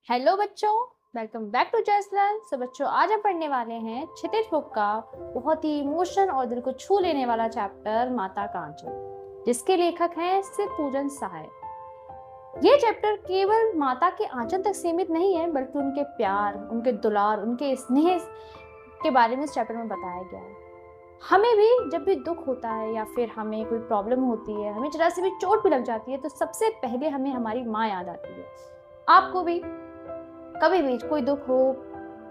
Hello बच्चों, welcome back to just learn. So बच्चों, आज हम पढ़ने वाले हैं क्षितिज बुक का बहुत ही इमोशन और दिल को छू लेने वाला चैप्टर माता का आंचल, जिसके लेखक हैं शिव पूजन सहाय। ये चैप्टर केवल माता के आंचल तक सीमित नहीं है, बल्कि उनके प्यार, उनके दुलार, उनके स्नेह के बारे में इस चैप्टर में बताया गया है। हमें भी जब भी दुख होता है या फिर हमें कोई प्रॉब्लम होती है, हमें जरा सी भी चोट भी लग जाती है, तो सबसे पहले हमें हमारी माँ याद आती है। आपको भी कभी भी कोई दुख हो,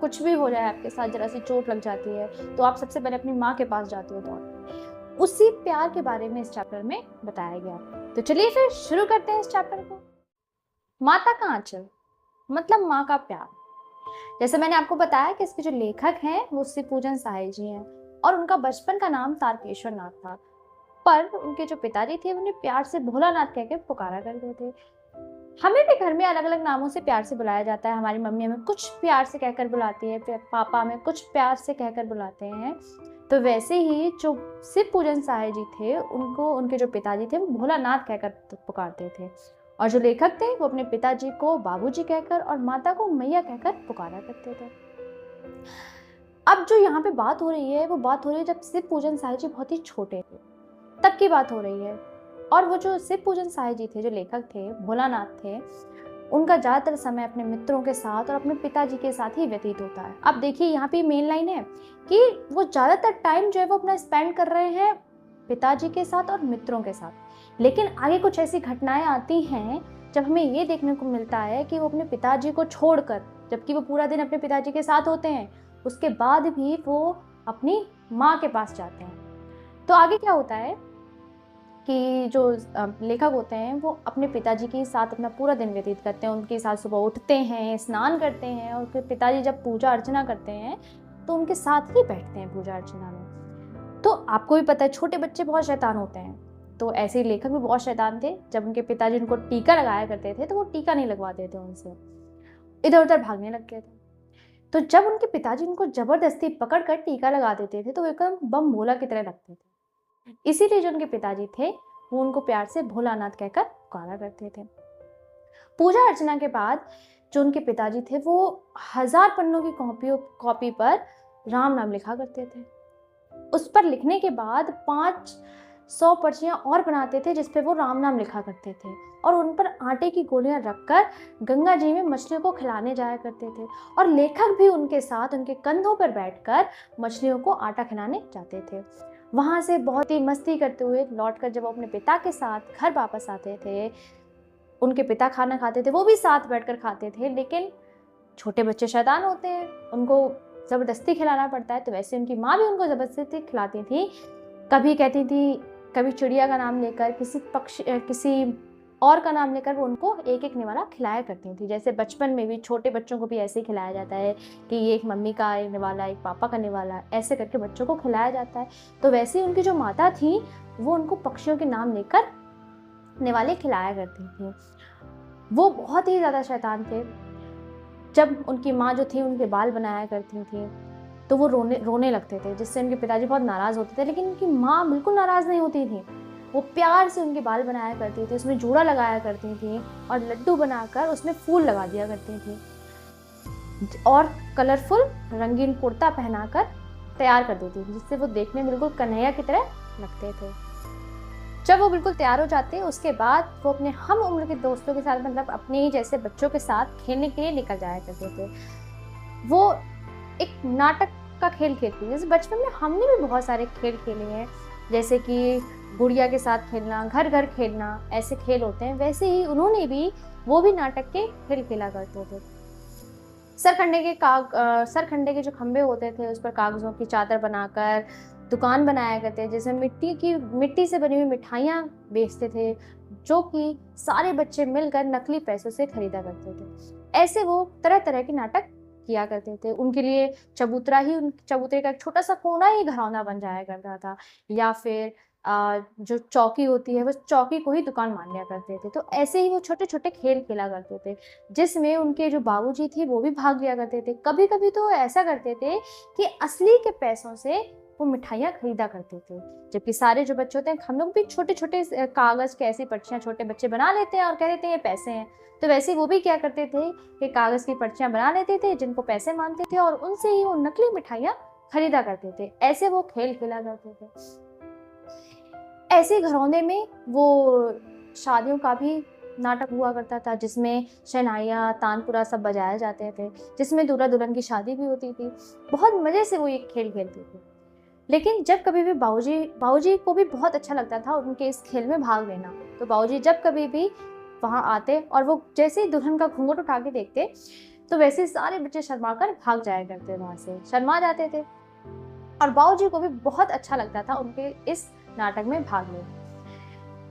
कुछ भी हो जाए, आपके साथ जरा सी चोट लग जाती है, तो आप सबसे पहले अपनी माँ के पास जाते हो दौड़ के। उसी प्यार के बारे में इस चैप्टर में बताया गया। तो चलिए फिर शुरू करते हैं इस चैप्टर को। माता का आंचल मतलब माँ का प्यार। जैसे मैंने आपको बताया कि इसके जो लेखक हैं वो शिव पूजन सहाय जी हैं, और उनका बचपन का नाम तारकेश्वर नाथ था। पर उनके जो पिताजी थे उन्हें प्यार से भोलानाथ कहकर पुकारा करते थे। हमें भी घर में अलग अलग नामों से प्यार से बुलाया जाता है। हमारी मम्मी हमें कुछ प्यार से कहकर बुलाती है, पापा हमें कुछ प्यार से कहकर बुलाते हैं। तो वैसे ही जो शिव पूजन सहाय जी थे, उनको उनके जो पिताजी थे वो भोलानाथ कहकर पुकारते थे, और जो लेखक थे वो अपने पिताजी को बाबूजी कहकर और माता को मैया कहकर पुकारा करते थे। अब जो यहाँ पे बात हो रही है वो बात हो रही है जब शिव पूजन सहाय जी बहुत ही छोटे थे, तब की बात हो रही है। और वो जो शिव पूजन सहाय जी थे, जो लेखक थे, भोलानाथ थे, उनका ज़्यादातर समय अपने मित्रों के साथ और अपने पिताजी के साथ ही व्यतीत होता है। अब देखिए यहाँ पे मेन लाइन है कि वो ज़्यादातर टाइम जो है वो अपना स्पेंड कर रहे हैं पिताजी के साथ और मित्रों के साथ। लेकिन आगे कुछ ऐसी घटनाएं आती हैं जब हमें ये देखने को मिलता है कि वो अपने पिताजी को छोड़कर, जबकि वो पूरा दिन अपने पिताजी के साथ होते हैं, उसके बाद भी वो अपनी माँ के पास जाते हैं। तो आगे क्या होता है कि जो लेखक होते हैं वो अपने पिताजी के साथ अपना पूरा दिन व्यतीत करते हैं, उनके साथ सुबह उठते हैं, स्नान करते हैं, और फिर पिताजी जब पूजा अर्चना करते हैं तो उनके साथ ही बैठते हैं पूजा अर्चना में। तो आपको भी पता है छोटे बच्चे बहुत शैतान होते हैं, तो ऐसे ही लेखक भी बहुत शैतान थे। जब उनके पिताजी उनको टीका लगाया करते थे तो वो टीका नहीं लगवाते थे उनसे, इधर उधर भागने लग गए थे। तो जब उनके पिताजी उनको जबरदस्ती पकड़ कर टीका लगा देते थे तो वो एकदम बम भोला की तरह लगते थे। इसीलिए जो उनके पिताजी थे वो उनको प्यार से भोलानाथ कहकर पुकारा करते थे। पूजा अर्चना के बाद जो उनके पिताजी थे वो 1000 पन्नों की कॉपी पर राम नाम लिखा करते थे। उस पर लिखने के बाद 500 पर्चियां और बनाते थे जिस पे वो राम नाम लिखा करते थे, और उन पर आटे की गोलियां रखकर गंगा जी में मछलियों को खिलाने जाया करते थे। और लेखक भी उनके साथ उनके कंधों पर बैठकर मछलियों को आटा खिलाने जाते थे। वहाँ से बहुत ही मस्ती करते हुए लौटकर जब वो अपने पिता के साथ घर वापस आते थे, उनके पिता खाना खाते थे, वो भी साथ बैठकर खाते थे। लेकिन छोटे बच्चे शैतान होते हैं, उनको ज़बरदस्ती खिलाना पड़ता है, तो वैसे उनकी माँ भी उनको ज़बरदस्ती खिलाती थी। कभी कहती थी, कभी चिड़िया का नाम लेकर, किसी और का नाम लेकर वो उनको एक एक निवाला खिलाया करती थी। जैसे बचपन में भी छोटे बच्चों को भी ऐसे ही खिलाया जाता है कि ये एक मम्मी का निवाला, एक पापा का निवाला, ऐसे करके बच्चों को खिलाया जाता है। तो वैसे ही उनकी जो माता थी वो उनको पक्षियों के नाम लेकर निवाले खिलाया करती थी। वो बहुत ही ज़्यादा शैतान थे। जब उनकी माँ जो थी उनके बाल बनाया करती थी तो वो रोने लगते थे, जिससे उनके पिताजी बहुत नाराज़ होते थे। लेकिन उनकी माँ बिल्कुल नाराज़ नहीं होती थी, वो प्यार से उनके बाल बनाया करती थी, उसमें जूड़ा लगाया करती थी और लड्डू बनाकर उसमें फूल लगा दिया करती थी, और कलरफुल रंगीन कुर्ता पहनाकर तैयार कर देती थी, जिससे वो देखने में बिल्कुल कन्हैया की तरह लगते थे। जब वो बिल्कुल तैयार हो जाते उसके बाद वो अपने हम उम्र के दोस्तों के साथ, मतलब अपने ही जैसे बच्चों के साथ खेलने के लिए निकल जाया करते थे। वो एक नाटक का खेल खेलती थी। जैसे बचपन में हमने भी बहुत सारे खेल खेले हैं, जैसे कि गुड़िया के साथ खेलना, घर घर खेलना, ऐसे खेल होते हैं। वैसे ही उन्होंने भी वो भी नाटक के खेल खेला करते थे। सरखंडे के जो खंबे होते थे उस पर कागजों की चादर बनाकर दुकान बनाया करते थे, जैसे मिट्टी से बनी हुई मिठाइयाँ बेचते थे, जो कि सारे बच्चे मिलकर नकली पैसों से खरीदा करते थे। ऐसे वो तरह तरह के नाटक किया करते थे। उनके लिए चबूतरे का एक छोटा सा कोना ही घरौंदा बन जाया करता था, या फिर जो चौकी होती है वो चौकी को ही दुकान मान लिया करते थे। तो ऐसे ही वो छोटे छोटे खेल खेला करते थे, जिसमें उनके जो बाबूजी थे वो भी भाग लिया करते थे। कभी कभी तो ऐसा करते थे कि असली के पैसों से वो मिठाइयाँ खरीदा करते थे। जबकि सारे जो बच्चे होते हैं, हम लोग भी छोटे छोटे कागज के ऐसी पर्चियाँ छोटे बच्चे बना लेते हैं और कह देते हैं ये पैसे हैं। तो वैसे ही वो भी क्या करते थे कि कागज की पर्चियाँ बना लेते थे जिनको पैसे मानते थे और उनसे ही वो नकली मिठाइयाँ खरीदा करते थे। ऐसे वो खेल खेला करते थे। ऐसे घरौंदे में वो शादियों का भी नाटक हुआ करता था जिसमें शहनाइयाँ तानपुरा सब बजाए जाते थे, जिसमें दूल्हा दुल्हन की शादी भी होती थी। बहुत मज़े से वो ये खेल खेलते थे। लेकिन जब कभी भी बाबूजी को भी बहुत अच्छा लगता था उनके इस खेल में भाग लेना। तो बाबूजी जब कभी भी वहाँ आते और वो जैसे ही दुल्हन का घूंघट उठा के देखते, तो वैसे ही सारे बच्चे शर्मा कर भाग जाया करते, वहाँ से शर्मा जाते थे। और बाबूजी को भी बहुत अच्छा लगता था उनके इस नाटक में भाग लेना।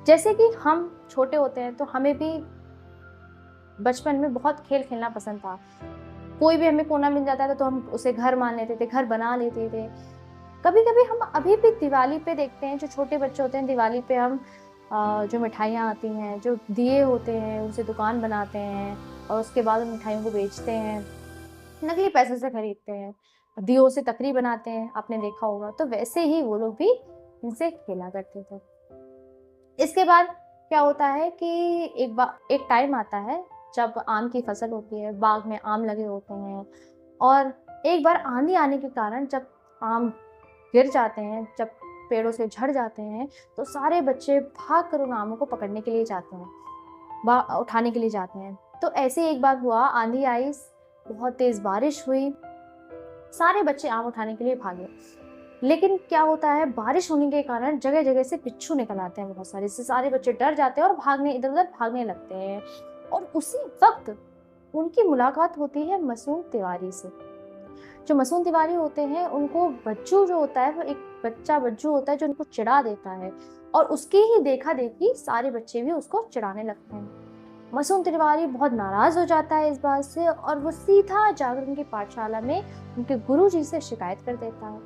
जैसे कि हम छोटे होते हैं तो हमें भी बचपन में बहुत खेल खेलना पसंद था। कोई भी हमें कोना मिल जाता था तो हम उसे घर मान लेते थे, घर बना लेते थे। कभी कभी हम अभी भी दिवाली पे देखते हैं, जो छोटे बच्चे होते हैं दिवाली पे हम जो मिठाइयाँ आती हैं, जो दिए होते हैं, उनसे दुकान बनाते हैं और उसके बाद उन मिठाइयों को बेचते हैं, नकली पैसे से खरीदते हैं, दियों से तकरी बनाते हैं, आपने देखा होगा। तो वैसे ही वो लोग भी इनसे खेला करते थे। इसके बाद क्या होता है कि एक टाइम आता है जब आम की फसल होती है, बाग में आम लगे होते हैं और एक बार आंधी आने के कारण जब आम गिर जाते हैं, जब पेड़ों से झड़ जाते हैं, तो सारे बच्चे भाग कर उन आमों को पकड़ने के लिए जाते हैं, उठाने के लिए जाते हैं। तो ऐसे एक बार हुआ, आंधी आई, बहुत तेज बारिश हुई, सारे बच्चे आम उठाने के लिए भागे। लेकिन क्या होता है, बारिश होने के कारण जगह जगह से बिच्छू निकल आते हैं बहुत सारे, इससे सारे बच्चे डर जाते हैं और इधर उधर भागने लगते हैं। और उसी वक्त उनकी मुलाकात होती है मासूम तिवारी से। जो मासूम तिवारी होते हैं उनको बच्चू जो होता है, वो एक बच्चा बच्चू होता है जो उनको चिढ़ा देता है और उसकी ही देखा देखी सारे बच्चे भी उसको चिढ़ाने लगते हैं। मासूम तिवारी बहुत नाराज हो जाता है इस बात से और वो सीधा जाकर उनकी पाठशाला में उनके गुरुजी से शिकायत कर देता है।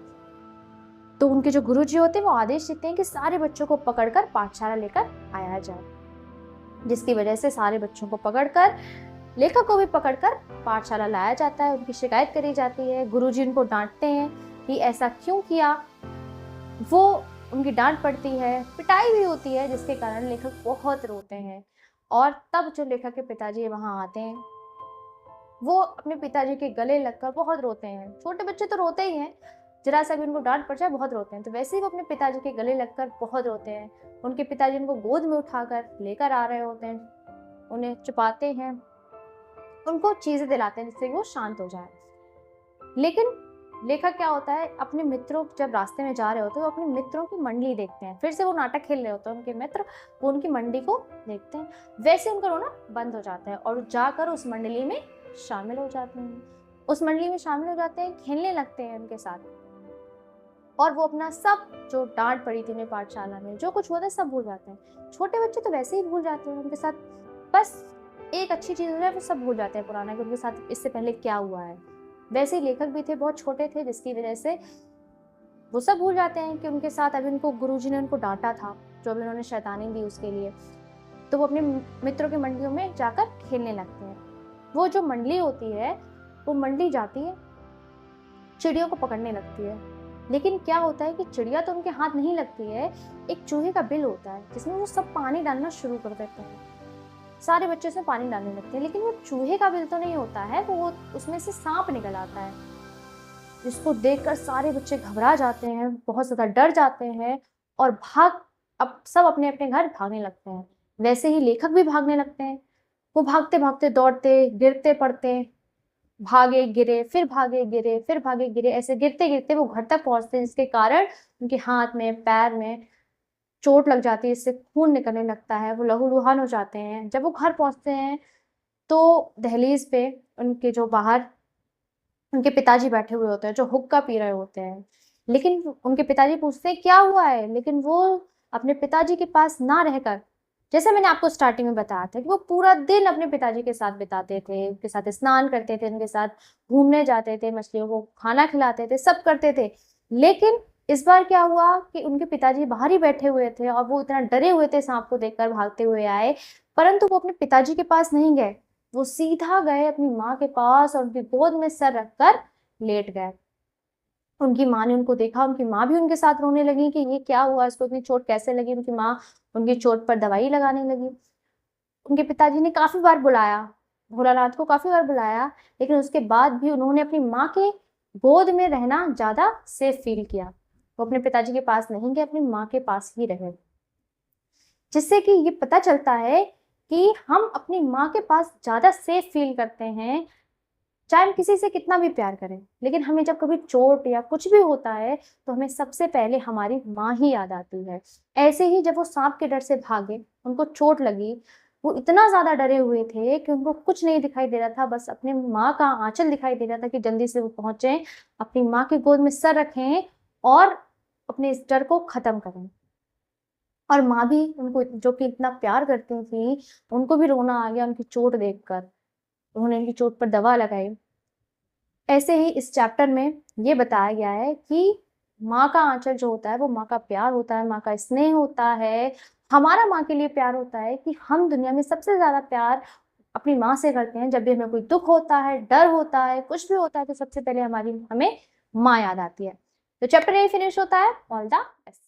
तो उनके जो गुरुजी होते हैं वो आदेश देते हैं कि सारे बच्चों को पकड़कर पाठशाला लेकर आया जाए, जिसकी वजह से सारे बच्चों को पकड़कर, लेखक को भी पकड़कर पाठशाला लाया जाता है। उनकी शिकायत करी जाती है, गुरुजी उनको डांटते हैं कि ऐसा क्यों किया। वो उनकी डांट पड़ती है, पिटाई भी होती है, जिसके कारण लेखक बहुत रोते हैं। और तब जो लेखक के पिताजी वहाँ आते हैं, वो अपने पिताजी के गले लगकर बहुत रोते हैं। छोटे बच्चे तो रोते ही हैं, जरा सा भी उनको डांट पड़ जाए बहुत रोते हैं। तो वैसे ही वो अपने पिताजी के गले लगकर बहुत रोते हैं। उनके पिताजी उनको गोद में उठाकर लेकर आ रहे होते हैं, उन्हें छुपाते हैं, उनको चीजें दिलाते हैं जिससे वो शांत हो जाए। लेकिन लेखक क्या होता है, अपने मित्रों, जब रास्ते में जा रहे होते हैं तो अपने मित्रों की मंडली देखते हैं। फिर से वो नाटक खेल रहे होते हैं उनके मित्र, वो उनकी मंडली को देखते हैं। वैसे उनका रोना बंद हो जाता है और जाकर उस मंडली में शामिल हो जाते हैं। उस मंडली में शामिल हो जाते हैं, खेलने लगते हैं उनके साथ और वो अपना सब जो डांट पड़ी थी उन्हें पाठशाला में, जो कुछ हुआ था सब भूल जाते हैं। छोटे बच्चे तो वैसे ही भूल जाते हैं, उनके साथ बस एक अच्छी चीज हो जाए वो सब भूल जाते हैं पुराना, कि उनके साथ इससे पहले क्या हुआ है। वैसे ही लेखक भी थे, बहुत छोटे थे, जिसकी वजह से वो सब भूल जाते हैं कि उनके साथ अभी उनको गुरुजी ने उनको डांटा था, जो अभी उन्होंने शैतानी दी उसके लिए। तो वो अपने मित्रों की मंडलियों में जाकर खेलने लगते हैं। वो जो मंडली होती है, वो मंडली जाती है, चिड़ियों को पकड़ने लगती है। लेकिन क्या होता है कि चिड़िया तो उनके हाथ नहीं लगती है, एक चूहे का बिल होता है जिसमें वो सब पानी डालना शुरू कर देते हैं। सारे बच्चे उसमें पानी डालने लगते हैं, लेकिन वो चूहे का बिल तो नहीं होता है, वो उसमें से सांप निकल आता है, जिसको देखकर सारे बच्चे घबरा जाते हैं, बहुत ज्यादा डर जाते हैं और अब सब अपने अपने घर भागने लगते हैं। वैसे ही लेखक भी भागने लगते हैं। वो भागते भागते दौड़ते, गिरते पड़ते, भागे गिरे, फिर भागे गिरे, फिर भागे गिरे, ऐसे गिरते गिरते वो घर तक पहुंचते हैं, जिसके कारण उनके हाथ में, पैर में चोट लग जाती है, इससे खून निकलने लगता है, वो लहूलुहान हो जाते हैं। जब वो घर पहुंचते हैं तो दहलीज पे उनके जो बाहर उनके पिताजी बैठे हुए होते हैं, जो हुक्का पी रहे होते हैं। लेकिन उनके पिताजी पूछते हैं क्या हुआ है, लेकिन वो अपने पिताजी के पास ना रहकर, जैसे मैंने आपको स्टार्टिंग में बताया था कि वो पूरा दिन अपने पिताजी के साथ बिताते थे, उनके साथ स्नान करते थे, उनके साथ घूमने जाते थे, मछलियों को खाना खिलाते थे, सब करते थे। लेकिन इस बार क्या हुआ कि उनके पिताजी बाहर ही बैठे हुए थे और वो इतना डरे हुए थे सांप को देखकर भागते हुए आए, परंतु वो अपने पिताजी के पास नहीं गए, वो सीधा गए अपनी माँ के पास और उनकी गोद में सर रखकर लेट गए। उनकी माँ ने उनको देखा, उनकी माँ भी उनके साथ रोने लगी कि ये क्या हुआ, इसको इतनी चोट कैसे लगी। उनकी माँ उनकी चोट पर दवाई लगाने लगी। उनके पिताजी ने काफी बार बुलाया, भोलानाथ को काफी बार बुलाया, लेकिन उसके बाद भी उन्होंने अपनी माँ के गोद में रहना ज्यादा सेफ फील किया। वो अपने पिताजी के पास नहीं गए, अपनी माँ के पास ही रहे, जिससे कि ये पता चलता है कि हम अपनी माँ के पास ज्यादा सेफ फील करते हैं, चाहे हम किसी से कितना भी प्यार करें, लेकिन हमें जब कभी चोट या कुछ भी होता है तो हमें सबसे पहले हमारी माँ ही याद आती है। ऐसे ही जब वो सांप के डर से भागे, उनको चोट लगी, वो इतना ज्यादा डरे हुए थे कि उनको कुछ नहीं दिखाई दे रहा था, बस अपने माँ का आंचल दिखाई दे रहा था कि जल्दी से वो पहुंचे, अपनी माँ की गोद में सर रखें और अपने इस डर को खत्म करें। और माँ भी उनको, जो कि इतना प्यार करती थी, उनको भी रोना आ गया उनकी चोट देखकर। उन्होंने उनकी चोट पर दवा लगाई। ऐसे ही इस चैप्टर में ये बताया गया है कि माँ का आंचल जो होता है वो माँ का प्यार होता है, माँ का स्नेह होता है। हमारा माँ के लिए प्यार होता है कि हम दुनिया में सबसे ज्यादा प्यार अपनी माँ से करते हैं। जब भी हमें कोई दुख होता है, डर होता है, कुछ भी होता है, तो सबसे पहले हमें माँ याद आती है। तो चैप्टर यही फिनिश होता है। All the best.